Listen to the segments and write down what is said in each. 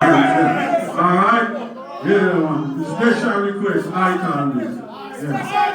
All right? Yeah, one. Special request, icon music. Yeah.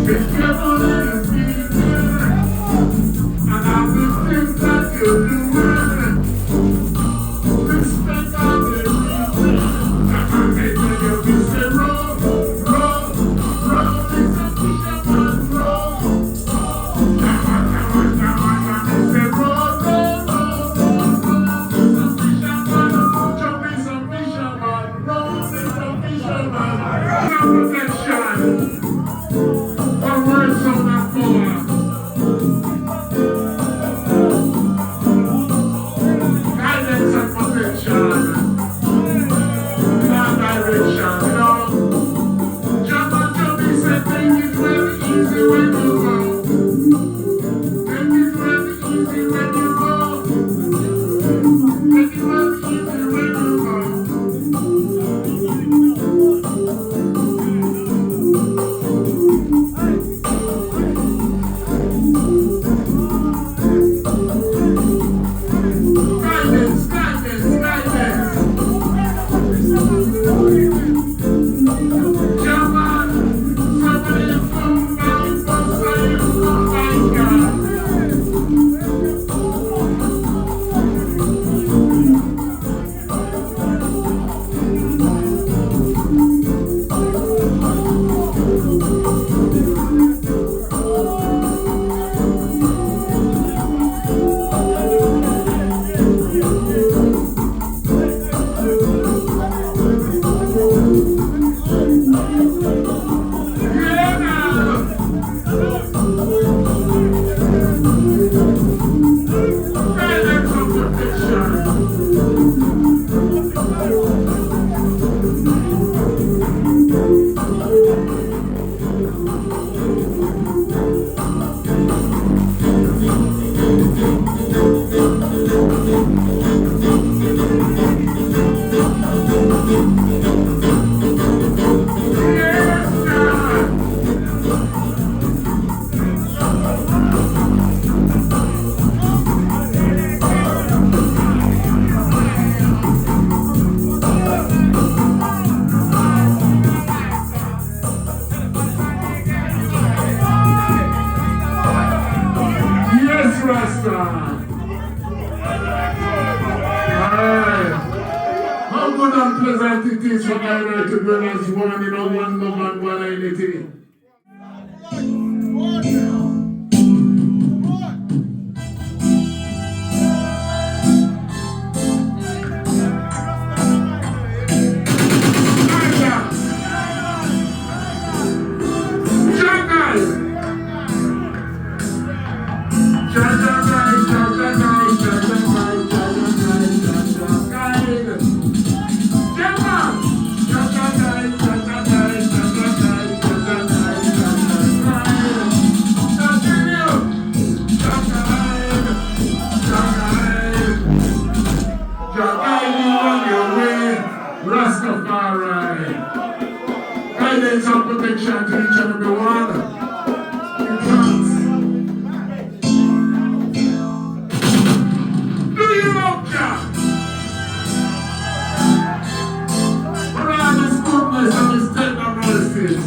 Be careful in your speaking, and all the things that you're doing. Respect all the reason. That man may tell you be say roll, roll, roll. It's a fisherman roll. That man may say roll, roll, roll, roll, roll. It's a fisherman. Jump is a fisherman. Roll is a fisherman. Protection. One word sound that power. Guidance and protection. Not direction, you know. Jump and jump is a thing. It's very easy when you go. Make it very easy when you go. Make it very easy when you go. Guidance, guidance, guidance. German, somebody from my side, oh my God. Yeah, now. Guidance and protection. Yes, God. Yes, Rasta. Alright. How good and pleasant it is for Ira to dwell as one in a one love and one unity. Rastafari. Guidance and protection to each and every one. In France. Do you love God? For all His goodness and His tender mercies.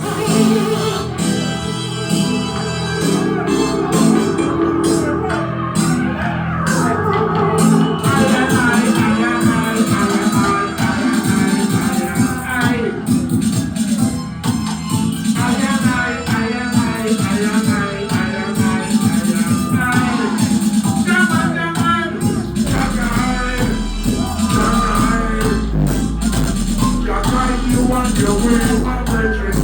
Your way, my brethren.